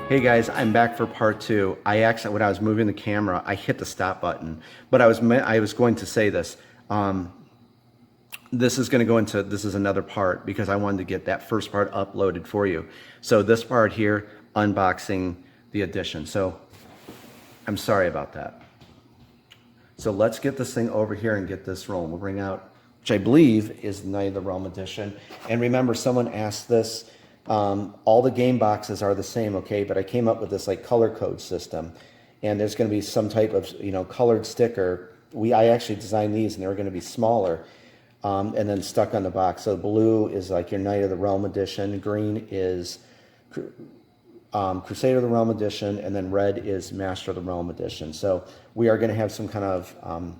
Hey guys, I'm back for part two. When I was moving the camera, I hit the stop button. But I was going to say this. This is another part because I wanted to get that first part uploaded for you. So this part here, unboxing the edition. So I'm sorry about that. So let's get this thing over here and get this rolling. We'll bring out, which I believe is Knight of the Realm edition. And remember, someone asked this. All the game boxes are the same, okay? But I came up with this like color code system, and there's going to be some type of colored sticker. I actually designed these, and they were going to be smaller, and then stuck on the box. So blue is like your Knight of the Realm edition, green is Crusader of the Realm edition, and then red is Master of the Realm edition. So we are going to have some kind of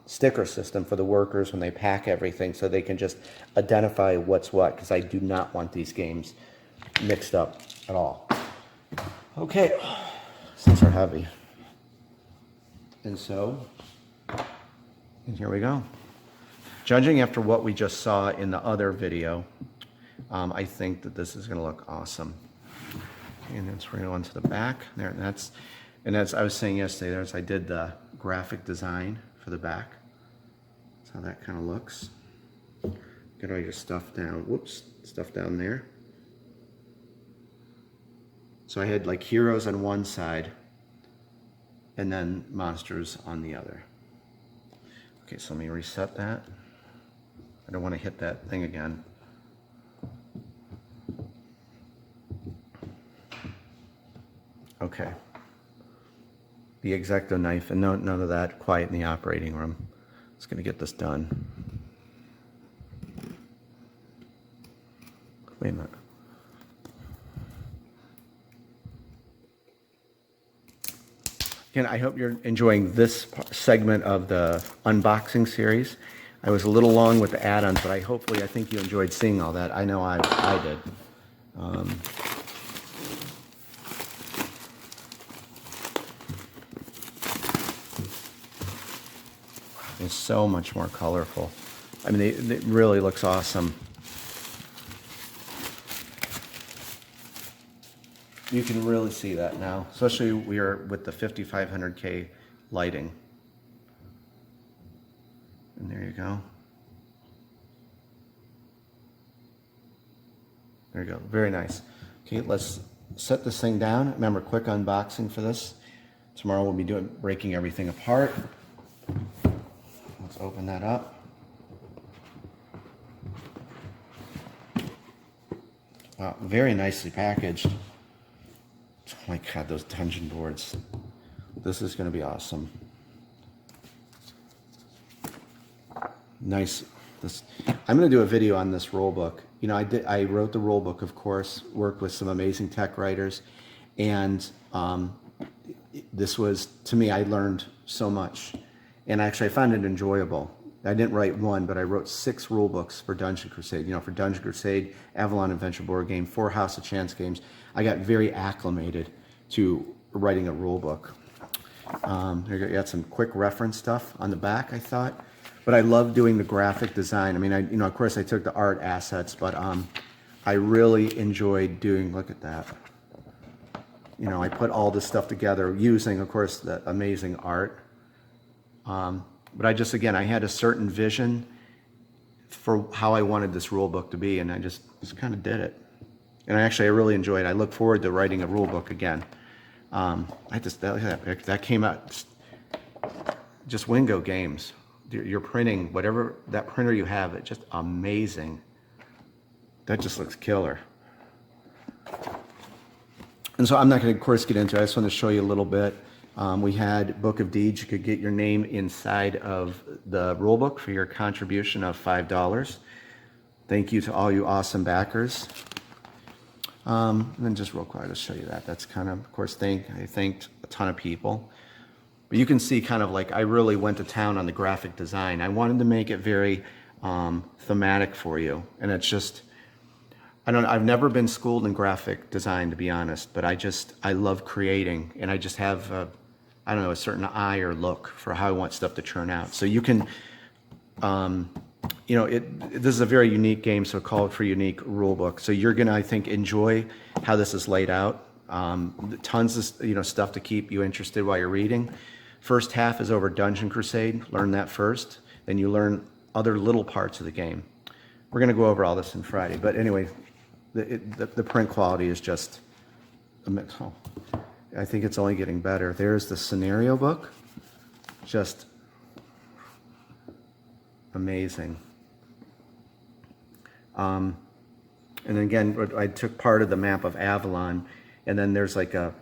sticker system for the workers when they pack everything, so they can just identify what's what. Because I do not want these games mixed up at all. Okay, these are heavy. And here we go. Judging after what we just saw in the other video, I think that this is going to look awesome. And then we're going to go into the back there, and as I was saying yesterday, I did the graphic design for the back. That's how that kind of looks. Get all your stuff down. Whoops, stuff down there. So I had like heroes on one side and then monsters on the other. Okay, so let me reset that. I don't want to hit that thing again. Okay. The X-Acto knife, and none of that quiet in the operating room. Just going to get this done. Wait a minute. Again, I hope you're enjoying this segment of the unboxing series. I was a little long with the add-ons, but I think you enjoyed seeing all that. I know I did. It's so much more colorful. I mean, it really looks awesome. You can really see that now, especially we are with the 5500K lighting. And there you go. There you go, very nice. Okay, let's set this thing down. Remember, quick unboxing for this. Tomorrow we'll be breaking everything apart. Let's open that up. Wow, very nicely packaged. Oh my God, those dungeon boards. This is going to be awesome. Nice. I'm going to do a video on this rule book. I wrote the rule book, of course, worked with some amazing tech writers, and this was, to me, I learned so much. And actually, I found it enjoyable. I didn't write one, but I wrote 6 rule books for Dungeon Crusade. For Dungeon Crusade, Avalon Adventure Board Game, 4 House of Chance games. I got very acclimated to writing a rule book. You got some quick reference stuff on the back, I thought. But I love doing the graphic design. I mean, of course, I took the art assets, but I really enjoyed doing, look at that. I put all this stuff together using, of course, the amazing art. But I had a certain vision for how I wanted this rule book to be, and I just kind of did it. And I really enjoyed it. I look forward to writing a rule book again. That came out, just Wingo Games. You're printing, whatever that printer you have, it's just amazing. That just looks killer. And so I'm not going to, of course, get into it. I just want to show you a little bit. We had Book of Deeds. You could get your name inside of the rulebook for your contribution of $5. Thank you to all you awesome backers. And then just real quick, I'll show you that. That's kind of course, I thanked a ton of people. But you can see kind of like I really went to town on the graphic design. I wanted to make it very thematic for you. And it's just, I've never been schooled in graphic design, to be honest, but I love creating, and I just have a certain eye or look for how I want stuff to turn out. So you can, this is a very unique game, so call it for unique rule book. So you're gonna, I think, enjoy how this is laid out. Tons of stuff to keep you interested while you're reading. First half is over Dungeon Crusade. Learn that first. Then you learn other little parts of the game. We're going to go over all this on Friday. But anyway, the print quality is just, I think it's only getting better. There's the scenario book. Just amazing. And then again, I took part of the map of Avalon, and then there's like a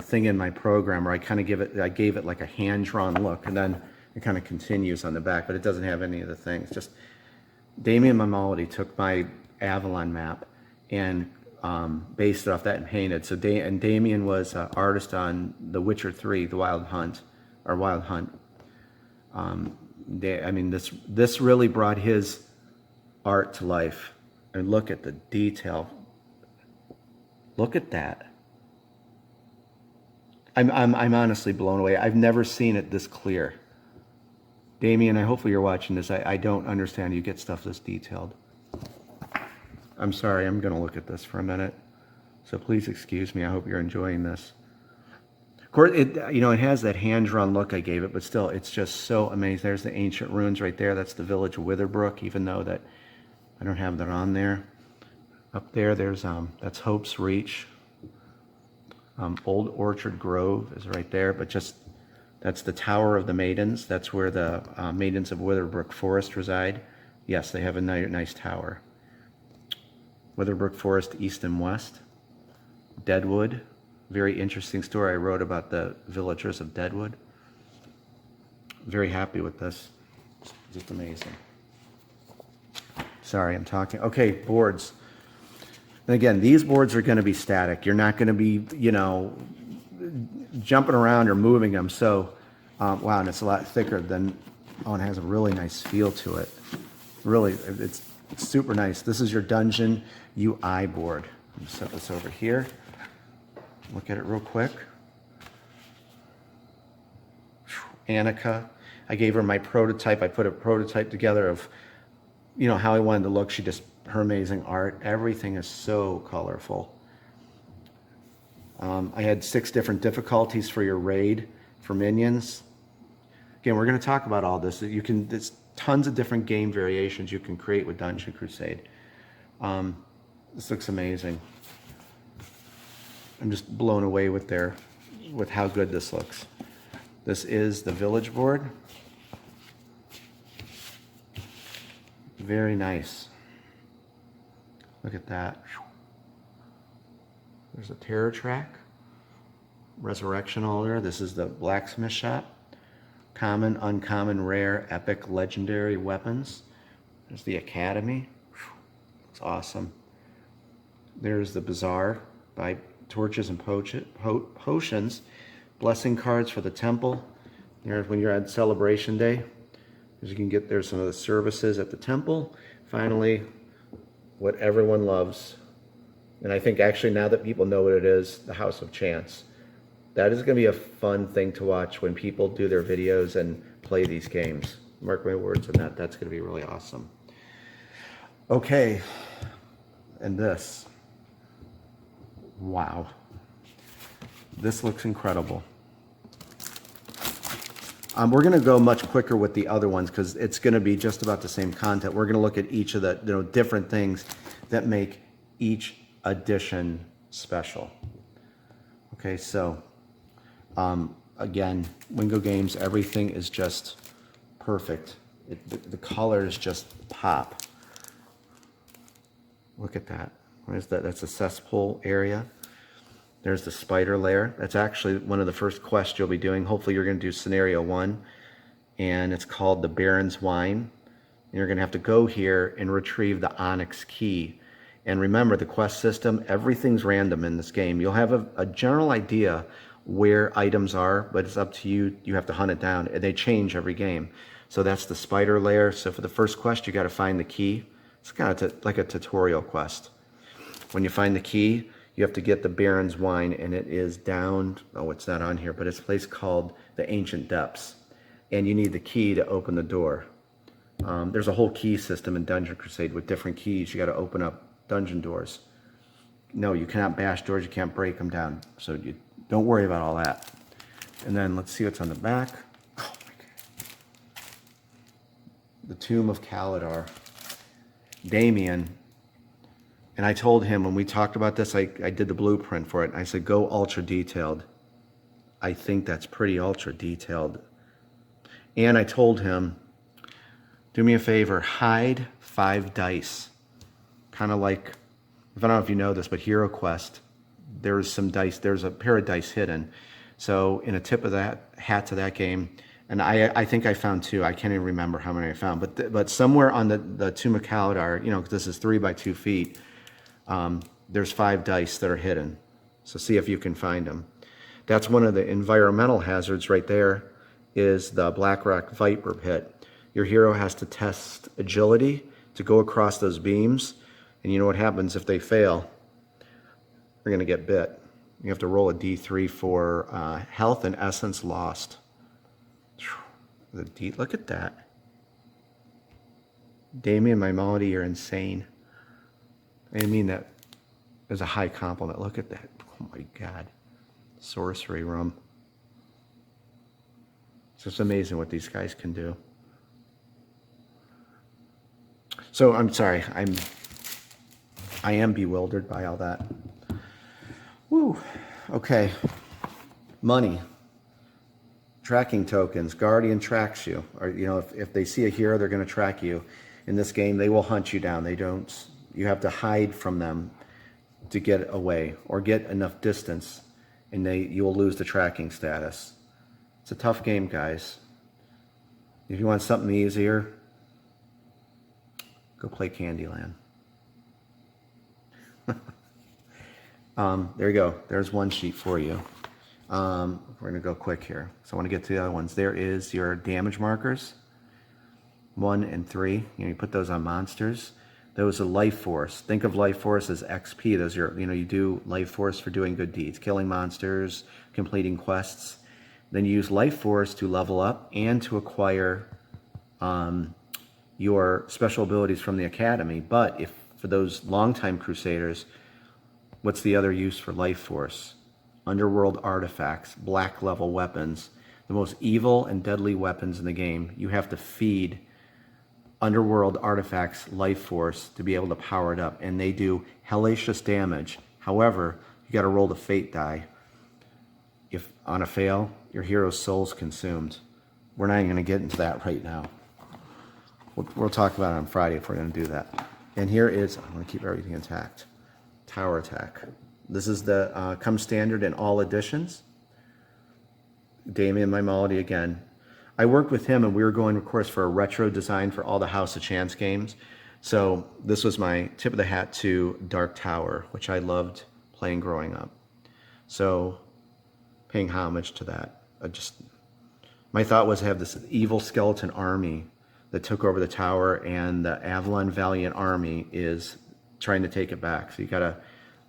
thing in my program where I gave it like a hand-drawn look, and then it kind of continues on the back, but it doesn't have any of the things. Just Damien Mamaldi took my Avalon map and based it off that and painted. So Damien was an artist on The Witcher 3, The Wild Hunt, or Wild Hunt. This really brought his art to life. And look at the detail. Look at that. I'm honestly blown away. I've never seen it this clear. Damien, hopefully you're watching this. I don't understand you get stuff this detailed. I'm sorry, I'm gonna look at this for a minute. So please excuse me, I hope you're enjoying this. Of course, it has that hand-drawn look I gave it, but still, it's just so amazing. There's the ancient ruins right there. That's the village of Witherbrook, even though that I don't have that on there. Up there, there's that's Hope's Reach. Old Orchard Grove is right there, but just that's the Tower of the Maidens. That's where the Maidens of Witherbrook Forest reside. Yes, they have a nice tower. Witherbrook Forest, east and west. Deadwood, very interesting story I wrote about the villagers of Deadwood. Very happy with this. Just amazing. Sorry, I'm talking. Okay, boards. And again, these boards are going to be static. You're not going to be, jumping around or moving them. So, wow, and it's a lot thicker than, and it has a really nice feel to it. Really, it's super nice. This is your Dungeon UI board. Let me set this over here. Look at it real quick. Annika, I gave her my prototype. I put a prototype together of, how I wanted to look. Her amazing art. Everything is so colorful. I had 6 different difficulties for your raid for minions. Again, we're going to talk about all this. There's tons of different game variations you can create with Dungeon Crusade. This looks amazing. I'm just blown away with how good this looks. This is the village board. Very nice. Look at that. There's a terror track. Resurrection altar. This is the blacksmith shop. Common, uncommon, rare, epic, legendary weapons. There's the academy. It's awesome. There's the bazaar by torches and potions. Blessing cards for the temple. There's when you're at celebration day. As you can get there, some of the services at the temple. Finally, what everyone loves. And I think actually now that people know what it is, the House of Chance. That is going to be a fun thing to watch when people do their videos and play these games. Mark my words on that. That's going to be really awesome. Okay. And this. Wow. This looks incredible. We're going to go much quicker with the other ones because it's going to be just about the same content. We're going to look at each of the different things that make each edition special. Okay, so again, Wingo Games, everything is just perfect. The colors just pop. Look at that. What is that? That's a cesspool area. There's the spider lair. That's actually one of the first quests you'll be doing. Hopefully you're going to do scenario 1, and it's called the Baron's Wine. And you're going to have to go here and retrieve the Onyx key. And remember, the quest system, everything's random in this game. You'll have a general idea where items are, but it's up to you. You have to hunt it down, and they change every game. So that's the spider lair. So for the first quest, you got to find the key. It's kind of like a tutorial quest. When you find the key, you have to get the Baron's Wine, and it is down, it's not on here, but it's a place called the Ancient Depths. And you need the key to open the door. There's a whole key system in Dungeon Crusade with different keys. You got to open up dungeon doors. no, you cannot bash doors, you can't break them down. So you don't worry about all that. And then let's see what's on the back. Oh my God. The Tomb of Kaladar. Damien. And I told him when we talked about this, I did the blueprint for it. I said, go ultra detailed. I think that's pretty ultra detailed. And I told him, do me a favor, hide 5 dice. Kind of like, I don't know if you know this, but Hero Quest, there's some dice, there's a pair of dice hidden. So in a tip of that hat to that game, and I think I found 2. I can't even remember how many I found, but somewhere on the Tomb of Kaladar, you know, 'cause this is 3 by 2 feet, there's 5 dice that are hidden. So see if you can find them. That's one of the environmental hazards right there, is the Black Rock Viper Pit. Your hero has to test agility to go across those beams. And you know what happens if they fail? They're going to get bit. You have to roll a D3 for health and essence lost. Look at that. Damien, my melody, you're insane. I mean that as a high compliment. Look at that. Oh my God. Sorcery room. It's just amazing what these guys can do. So I'm sorry, I am bewildered by all that. Woo. Okay. Money. Tracking tokens. Guardian tracks you. Or, you know, if they see a hero, they're going to track you. In this game, they will hunt you down. You have to hide from them to get away or get enough distance, and you will lose the tracking status. It's a tough game, guys. If you want something easier, go play Candyland. There you go. There's one sheet for you. We're going to go quick here. So I want to get to the other ones. There is your damage markers, 1 and 3. You know, you put those on monsters. Those are life force. Think of life force as XP. Those are, you know, you do life force for doing good deeds, killing monsters, completing quests. Then you use life force to level up and to acquire your special abilities from the academy. But if for those longtime crusaders, what's the other use for life force? Underworld artifacts, black level weapons, the most evil and deadly weapons in the game. You have to feed underworld artifacts life force to be able to power it up, and they do hellacious damage. However, you got to roll the fate die. If on a fail, your hero's soul's consumed. We're not even going to get into that right now. We'll talk about it on Friday if we're going to do that. And here is, I'm going to keep everything intact, Tower Attack. This is the comes standard in all editions. Damien, my melody again. I worked with him and we were going, of course, for a retro design for all the House of Chance games. So this was my tip of the hat to Dark Tower, which I loved playing growing up. So paying homage to that. My thought was to have this evil skeleton army that took over the tower, and the Avalon Valiant army is trying to take it back. So you got to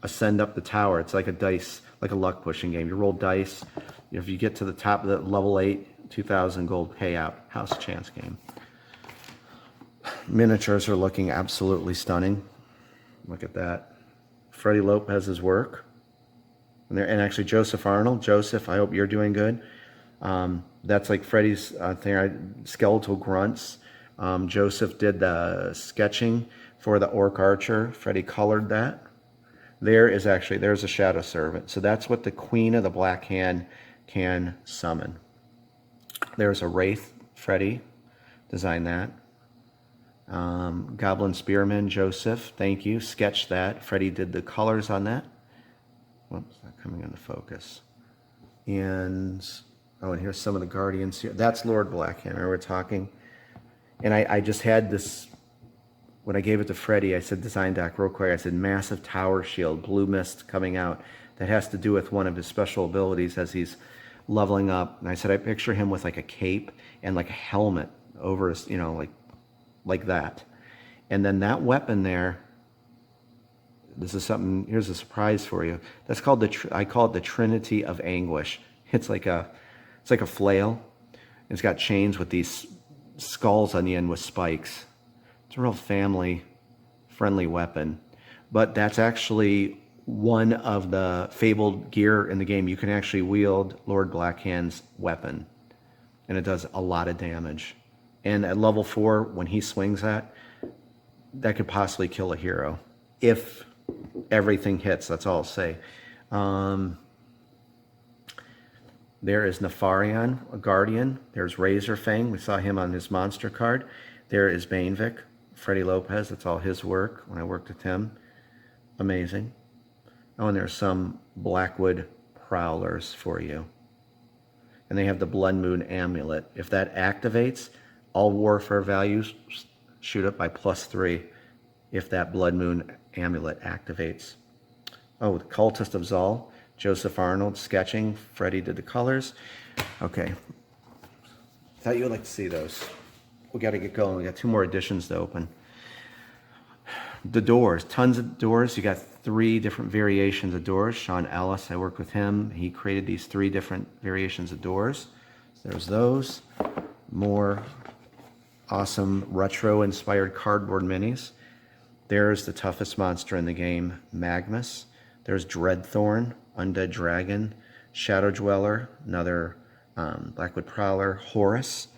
ascend up the tower. It's like a dice, like a luck pushing game. You roll dice. If you get to the top of the level 8, 2,000 gold payout. House of Chance game. Miniatures are looking absolutely stunning. Look at that. Freddie Lopez's work. And actually Joseph Arnold. Joseph, I hope you're doing good. That's like Freddie's thing, skeletal grunts. Joseph did the sketching for the Orc Archer. Freddie colored that. There's a Shadow Servant. So that's what the Queen of the Black Hand can summon. There's a Wraith. Freddie designed that. Goblin Spearman. Joseph, thank you. Sketched that. Freddie did the colors on that. Whoops, not coming into focus. And here's some of the Guardians here. That's Lord Blackhand. We're talking. And I just had this, when I gave it to Freddie, I said, design doc real quick. I said, massive tower shield, blue mist coming out. That has to do with one of his special abilities as he's leveling up. And I said, I picture him with like a cape and like a helmet over his, like that. And then that weapon there, this is something, here's a surprise for you. That's called I call it the Trinity of Anguish. It's like a flail. It's got chains with these skulls on the end with spikes. It's a real family-friendly weapon. But that's actually one of the fabled gear in the game. You can actually wield Lord Blackhand's weapon, and it does a lot of damage. And at level 4, when he swings that could possibly kill a hero if everything hits. That's all I'll say. There is Nefarian, a Guardian. There's Razorfang. We saw him on his monster card. There is Banevic, Freddy Lopez. That's all his work when I worked with him. Amazing. Oh, and there's some Blackwood Prowlers for you. And they have the Blood Moon Amulet. If that activates, all warfare values shoot up by +3 if that Blood Moon Amulet activates. Oh, the Cultist of Zal. Joseph Arnold sketching. Freddy did the colors. Okay. Thought you would like to see those. We got to get going. We got 2 more editions to open. The doors. Tons of doors. You got 3 different variations of doors. Sean Ellis, I worked with him. He created these 3 different variations of doors. So there's those. More awesome retro-inspired cardboard minis. There's the toughest monster in the game, Magnus. There's Dreadthorn, Undead Dragon, Shadow Dweller, another Blackwood Prowler, Horus.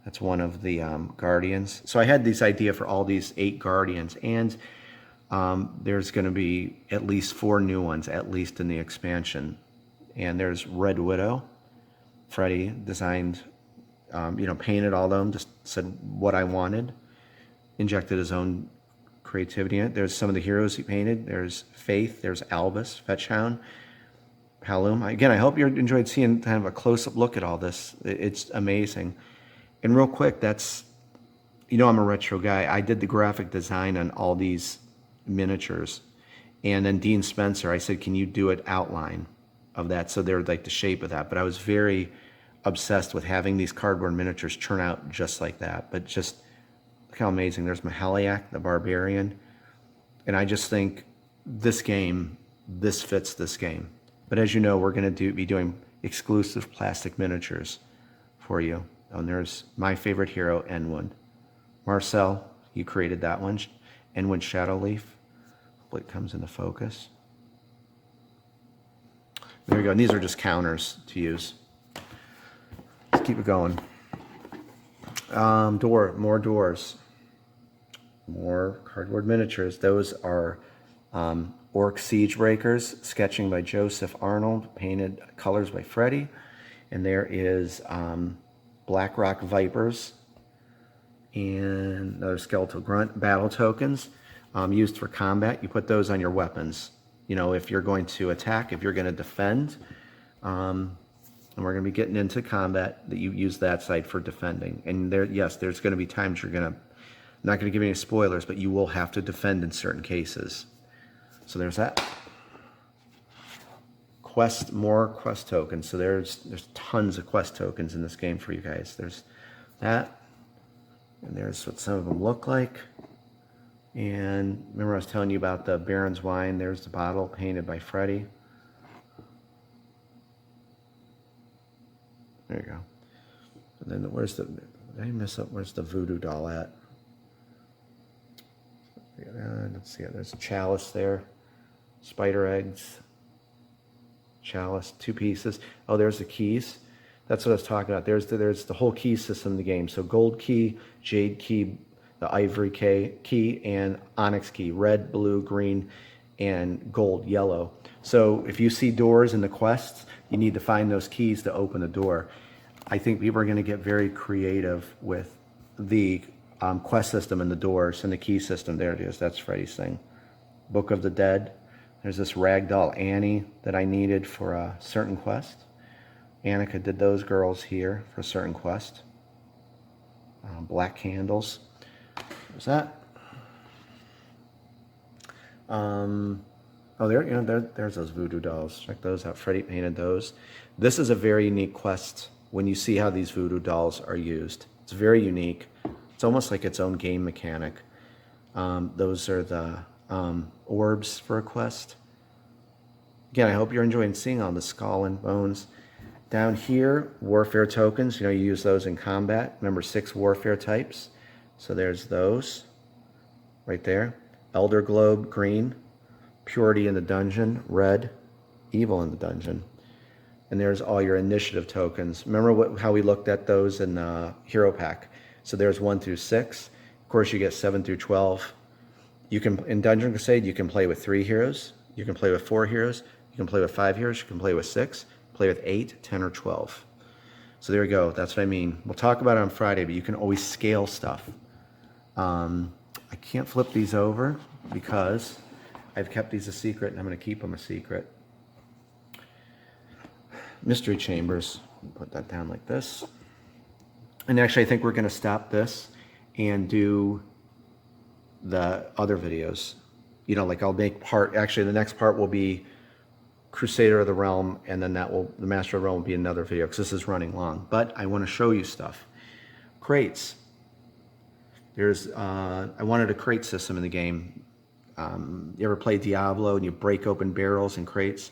That's one of the Guardians. So I had this idea for all these 8 Guardians, and there's going to be at least 4 new ones, at least in the expansion. And there's Red Widow. Freddy designed, painted all of them, just said what I wanted, injected his own creativity in it. There's some of the heroes he painted. There's Faith, there's Albus, Fetchhound, Halloum. Again, I hope you enjoyed seeing kind of a close-up look at all this. It's amazing. And real quick, that's, I'm a retro guy. I did the graphic design on all these miniatures. And then Dean Spencer, I said, can you do an outline of that? So they're like the shape of that. But I was very obsessed with having these cardboard miniatures turn out just like that. But just look how amazing. There's Mahaliak, the Barbarian. And I just think this fits this game. But as you know, we're going to be doing exclusive plastic miniatures for you. And there's my favorite hero, Enwin. Marcel, you created that one. Enwin Shadowleaf. Hopefully it comes into focus. There we go. And these are just counters to use. Let's keep it going. More doors. More cardboard miniatures. Those are Orc Siege Breakers, sketching by Joseph Arnold, painted colors by Freddy. And there is Blackrock Vipers and another Skeletal Grunt. Battle tokens used for combat. You put those on your weapons. If you're going to attack, if you're going to defend, and we're going to be getting into combat, that you use that side for defending. And there's going to be times you're going to, I'm not going to give any spoilers, but you will have to defend in certain cases. So there's that. More quest tokens. So there's tons of quest tokens in this game for you guys. There's that. And there's what some of them look like. And remember I was telling you about the Baron's Wine. There's the bottle painted by Freddy. There you go. And then did I mess up? Where's the voodoo doll at? Let's see. There's a chalice there. Spider eggs. Chalice, 2 pieces. Oh, there's the keys. That's what I was talking about. There's the whole key system in the game. So gold key, jade key, the ivory key, and onyx key. Red, blue, green, and gold, yellow. So if you see doors in the quests, you need to find those keys to open the door. I think people are going to get very creative with the quest system and the doors and the key system. There it is. That's Freddy's thing. Book of the Dead. There's this ragdoll Annie that I needed for a certain quest. Annika did those girls here for a certain quest. Black candles. There's that. There's those voodoo dolls. Check those out. Freddy painted those. This is a very unique quest when you see how these voodoo dolls are used. It's very unique. It's almost like its own game mechanic. Those are the orbs for a quest. Again, I hope you're enjoying seeing all the skull and bones. Down here, warfare tokens. You use those in combat. Remember, 6 warfare types. So there's those right there. Elder Globe green, purity in the dungeon, red, evil in the dungeon. And there's all your initiative tokens. Remember how we looked at those in the hero pack? So there's 1 through 6. Of course, you get 7 through 12. You can, in Dungeon Crusade, you can play with 3 heroes. You can play with 4 heroes. You can play with 5 heroes. You can play with 6. Play with 8, 10, or 12. So there you go. That's what I mean. We'll talk about it on Friday, but you can always scale stuff. I can't flip these over because I've kept these a secret, and I'm going to keep them a secret. Mystery chambers. Put that down like this. And actually, I think we're going to stop this and do the other videos. You know, like I'll make actually the next part will be Crusader of the Realm, and then the Master of the Realm will be another video because this is running long. But I want to show you stuff. Crates. I wanted a crate system in the game. You ever play Diablo and you break open barrels and crates?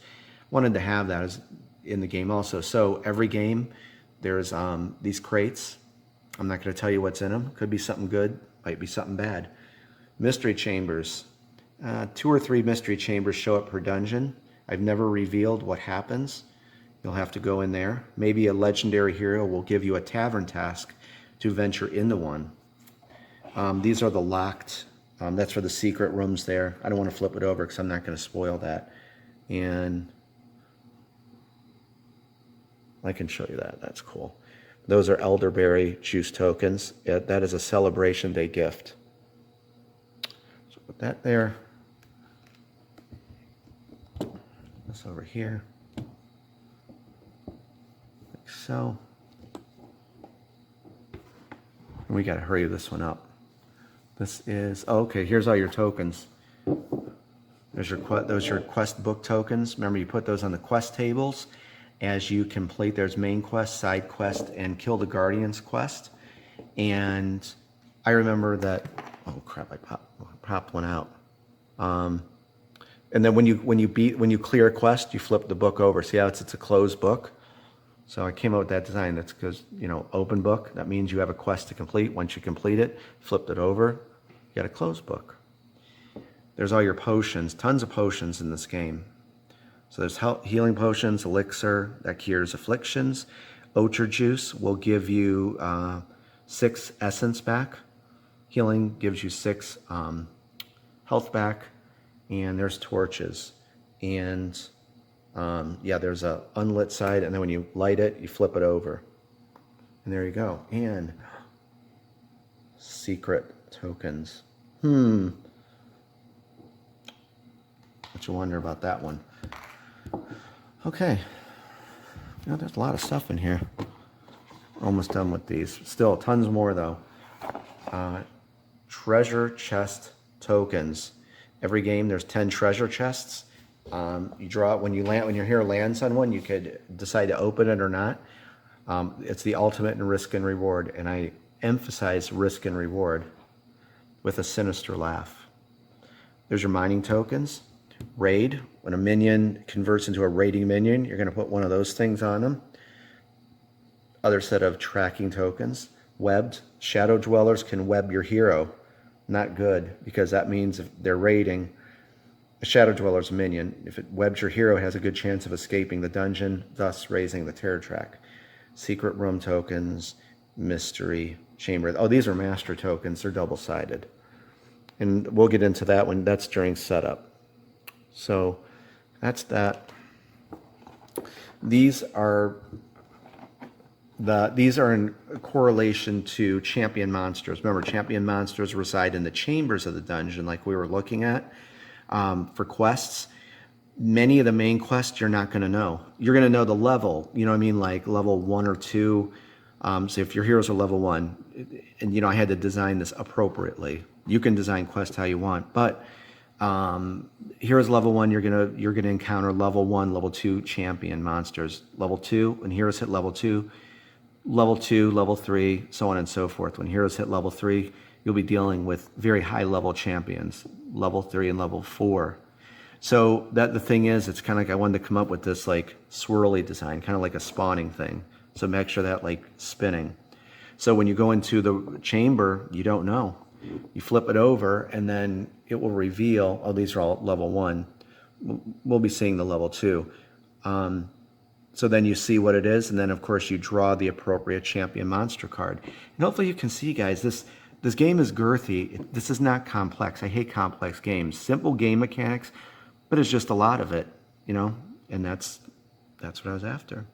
Wanted to have that in the game also. So every game there's these crates. I'm not going to tell you what's in them. Could be something good, might be something bad. Mystery chambers. 2 or 3 mystery chambers show up per dungeon. I've never revealed what happens. You'll have to go in there. Maybe a legendary hero will give you a tavern task to venture into one. These are the locked, that's for the secret rooms there. I don't want to flip it over because I'm not going to spoil that. And I can show you that. That's cool. Those are elderberry juice tokens. That is a celebration day gift. So put that there. This over here. Like so. And we got to hurry this one up. This is, okay, here's all your tokens. Those are your quest book tokens. Remember, you put those on the quest tables as you complete. There's main quest, side quest, and kill the guardians quest. And I remember that, oh crap, I popped one out. And then when you clear a quest, you flip the book over. See how it's a closed book? So I came up with that design. That's because, you know, open book, that means you have a quest to complete. Once you complete it, flipped it over, you got a closed book. There's all your potions, tons of potions in this game. So there's healing potions, elixir, that cures afflictions. Ochre juice will give you 6 essence back. Healing gives you 6 health back. And there's torches. And yeah, there's a unlit side, and then when you light it, you flip it over. And there you go. And secret tokens. What you wonder about that one? Okay. You know, there's a lot of stuff in here. Almost done with these. Still, tons more though. Treasure chest tokens. Every game there's 10 treasure chests. You draw it when your hero lands on one, you could decide to open it or not. It's the ultimate in risk and reward, and I emphasize risk and reward with a sinister laugh. There's your mining tokens. Raid, when a minion converts into a raiding minion, you're going to put one of those things on them. Other set of tracking tokens. Webbed, shadow dwellers can web your hero. Not good, because that means if they're raiding, a shadow dweller's minion, if it webs your hero, it has a good chance of escaping the dungeon, thus raising the terror track. Secret room tokens, mystery chamber. Oh, these are master tokens. They're double-sided. And we'll get into that when that's during setup. So that's that. These are in correlation to champion monsters. Remember, champion monsters reside in the chambers of the dungeon, like we were looking at. For quests, many of the main quests you're not going to know. You're going to know the level, you know what I mean, like level 1 or 2. So if your heroes are level 1, and you know I had to design this appropriately. You can design quests how you want, but heroes level 1, you're gonna encounter level 1, level 2 champion monsters. Level 2, when heroes hit level 2, level 3, so on and so forth. When heroes hit level 3, you'll be dealing with very high level champions, level 3 and level 4. So the thing is, it's kind of like I wanted to come up with this like swirly design, kind of like a spawning thing. So make sure that like spinning. So when you go into the chamber, you don't know. You flip it over and then it will reveal, oh, these are all level 1. we'll be seeing the level 2. So then you see what it is, and then of course you draw the appropriate champion monster card. And hopefully you can see, guys, this game is girthy. This is not complex. I hate complex games. Simple game mechanics, but it's just a lot of it, you know, and that's what I was after.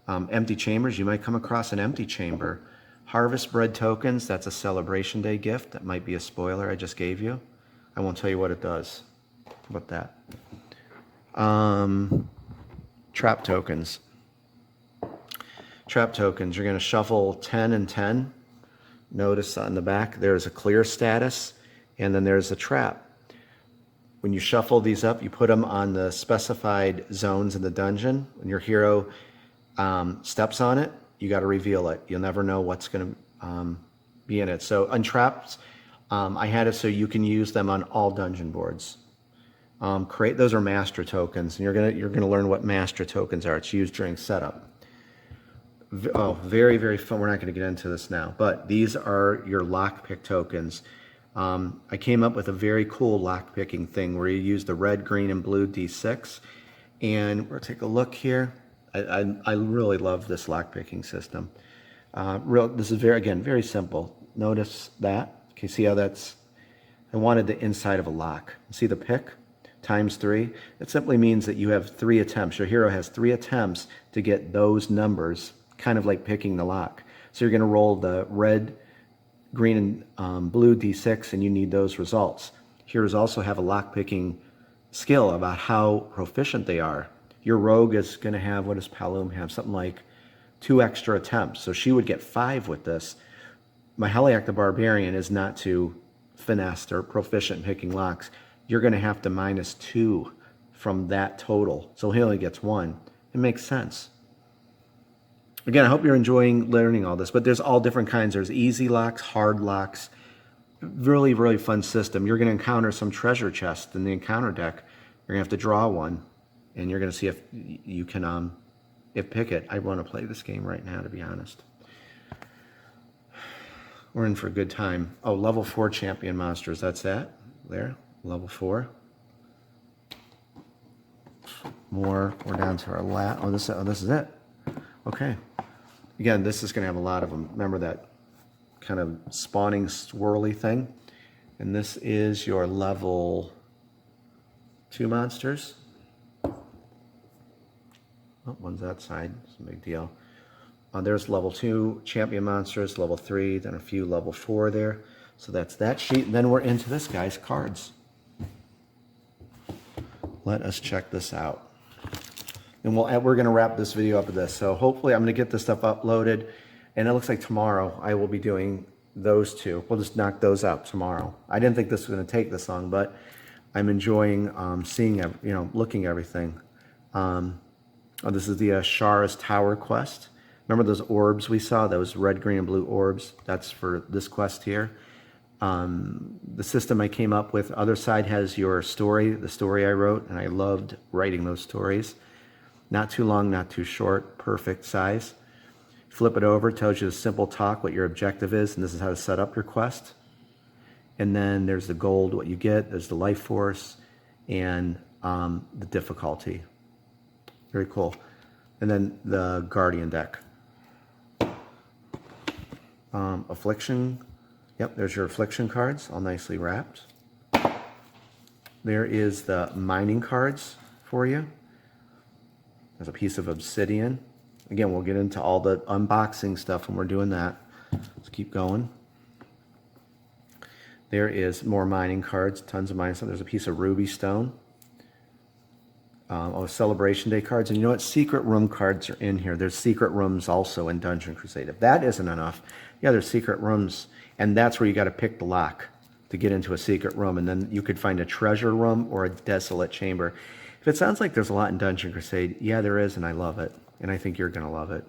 Empty chambers, you might come across an empty chamber. Harvest bread tokens, that's a Celebration Day gift. That might be a spoiler I just gave you. I won't tell you what it does. How about that? Trap tokens. Trap tokens, you're going to shuffle 10 and 10. Notice on the back there's a clear status, and then there's a trap. When you shuffle these up, you put them on the specified zones in the dungeon. When your hero steps on it, you got to reveal it. You'll never know what's going to be in it. So untraps, I had it so you can use them on all dungeon boards. Create those are master tokens, and you're gonna learn what master tokens are. It's used during setup. Very, very fun. We're not going to get into this now, but these are your lockpick tokens. I came up with a very cool lockpicking thing where you use the red, green, and blue D6, and we'll take a look here. I really love this lockpicking system. This is very simple. Notice that. Okay, see how that's. I wanted the inside of a lock. See the pick? Times 3. It simply means that you have 3 attempts. Your hero has 3 attempts to get those numbers, kind of like picking the lock. So you're going to roll the red, green, and blue D6, and you need those results. Heroes also have a lock-picking skill about how proficient they are. Your rogue is going to have, what does Palom have? Something like 2 extra attempts. So she would get 5 with this. Maheliac the Barbarian is not too finessed or proficient in picking locks. You're going to have to minus 2 from that total. So he only gets 1. It makes sense. Again, I hope you're enjoying learning all this, but there's all different kinds. There's easy locks, hard locks. Really, really fun system. You're going to encounter some treasure chests in the encounter deck. You're going to have to draw one, and you're going to see if you can pick it. I want to play this game right now, to be honest. We're in for a good time. Oh, level 4 champion monsters. That's that. There. Level 4. More. We're down to our last. Oh, this is it. Okay. Again, this is going to have a lot of them. Remember that kind of spawning swirly thing? And this is your level 2 monsters. Oh, one's that side. It's a big deal. There's level 2 champion monsters, level 3, then a few level 4 there. So that's that sheet. And then we're into this guy's cards. Let us check this out. And we're going to wrap this video up with this. So hopefully I'm going to get this stuff uploaded. And it looks like tomorrow I will be doing those 2. We'll just knock those out tomorrow. I didn't think this was going to take this long, but I'm enjoying seeing, looking at everything. This is the Shara's Tower quest. Remember those orbs we saw? Those red, green, and blue orbs? That's for this quest here. The system I came up with, other side has your story, the story I wrote, and I loved writing those stories. Not too long, not too short, perfect size. Flip it over, tells you the simple talk, what your objective is, and this is how to set up your quest. And then there's the gold, what you get, there's the life force, and the difficulty. Very cool. And then the Guardian deck. Affliction. Yep, there's your affliction cards, all nicely wrapped. There is the mining cards for you. There's a piece of obsidian. Again, we'll get into all the unboxing stuff when we're doing that. Let's keep going. There is more mining cards, tons of mining stuff. There's a piece of ruby stone. Celebration Day cards. And you know what? Secret room cards are in here. There's secret rooms also in Dungeon Crusade. If that isn't enough, yeah, there's secret rooms. And that's where you got to pick the lock to get into a secret room. And then you could find a treasure room or a desolate chamber. If it sounds like there's a lot in Dungeon Crusade, yeah, there is, and I love it. And I think you're going to love it.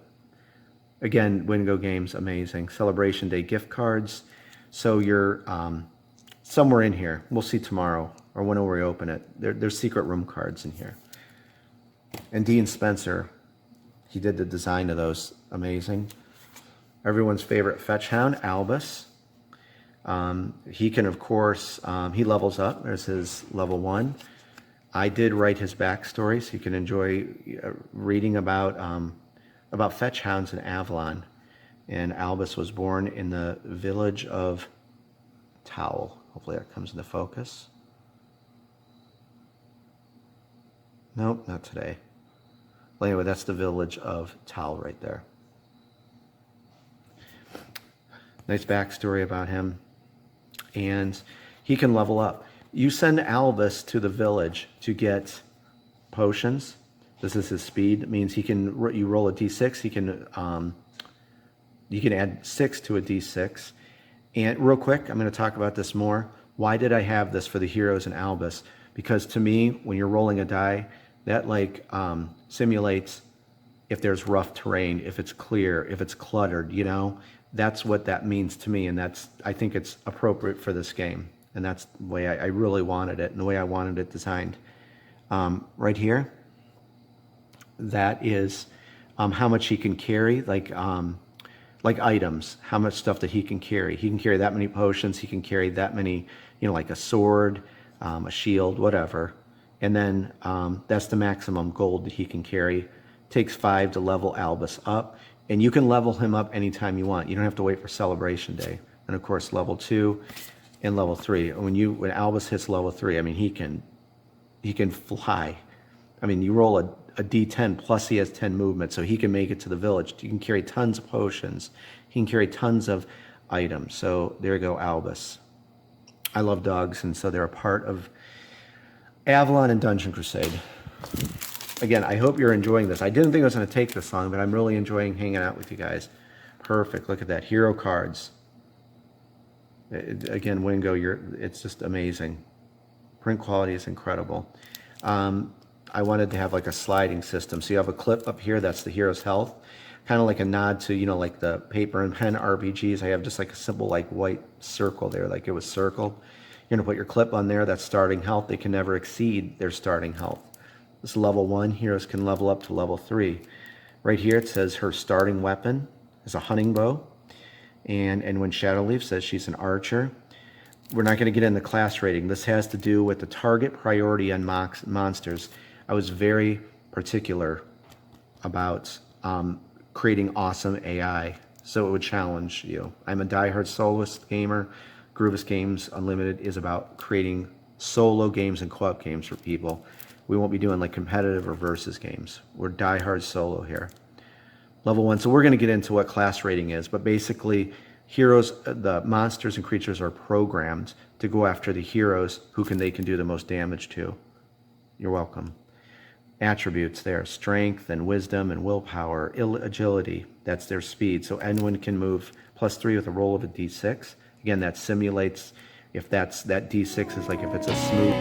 Again, Wingo Games, amazing. Celebration Day gift cards. So you're somewhere in here. We'll see tomorrow or whenever we open it. There's secret room cards in here. And Dean Spencer, he did the design of those. Amazing. Everyone's favorite fetch hound, Albus. He can, of course, he levels up. There's his level 1. I did write his backstory, so you can enjoy reading about fetch hounds in Avalon. And Albus was born in the village of Towel. Hopefully that comes into focus. Nope, not today. Well, anyway, that's the village of Towel right there. Nice backstory about him. And he can level up. You send Albus to the village to get potions. This is his speed. It means he can. You roll a d6. He can. You can add 6 to a d6. And real quick, I'm going to talk about this more. Why did I have this for the heroes and Albus? Because to me, when you're rolling a die, that like simulates if there's rough terrain, if it's clear, if it's cluttered. You know, that's what that means to me, and I think it's appropriate for this game. And that's the way I really wanted it, and the way I wanted it designed. Right here, that is how much he can carry, like items, how much stuff that he can carry. He can carry that many potions, he can carry that many, like a sword, a shield, whatever. And then that's the maximum gold that he can carry. Takes 5 to level Albus up, and you can level him up anytime you want. You don't have to wait for Celebration Day. And of course, level 2 and level 3. When Albus hits level 3, I mean, he can fly. I mean, you roll a d10 plus he has 10 movement, so he can make it to the village. He can carry tons of potions. He can carry tons of items. So there you go, Albus. I love dogs, and so they're a part of Avalon and Dungeon Crusade. Again, I hope you're enjoying this. I didn't think it was going to take this long, but I'm really enjoying hanging out with you guys. Perfect. Look at that. Hero cards. Again, Wingo, it's just amazing. Print quality is incredible. I wanted to have like a sliding system. So you have a clip up here, that's the hero's health. Kind of like a nod to, like the paper and pen RPGs. I have just like a simple like white circle there, like it was circled. You're gonna put your clip on there, that's starting health. They can never exceed their starting health. This is level 1, heroes can level up to level 3. Right here it says her starting weapon is a hunting bow. And when Shadowleaf says she's an archer, we're not going to get into class rating. This has to do with the target priority on monsters. I was very particular about creating awesome AI, so it would challenge you. I'm a diehard soloist gamer. Groovis Games Unlimited is about creating solo games and co-op games for people. We won't be doing like competitive or versus games. We're diehard solo here. Level 1, so we're going to get into what class rating is, but basically heroes, the monsters and creatures are programmed to go after the heroes they can do the most damage to. You're welcome. Attributes there, strength and wisdom and willpower, agility, that's their speed. So anyone can move +3 with a roll of a d6. Again, that simulates if that d6 is like if it's a smooth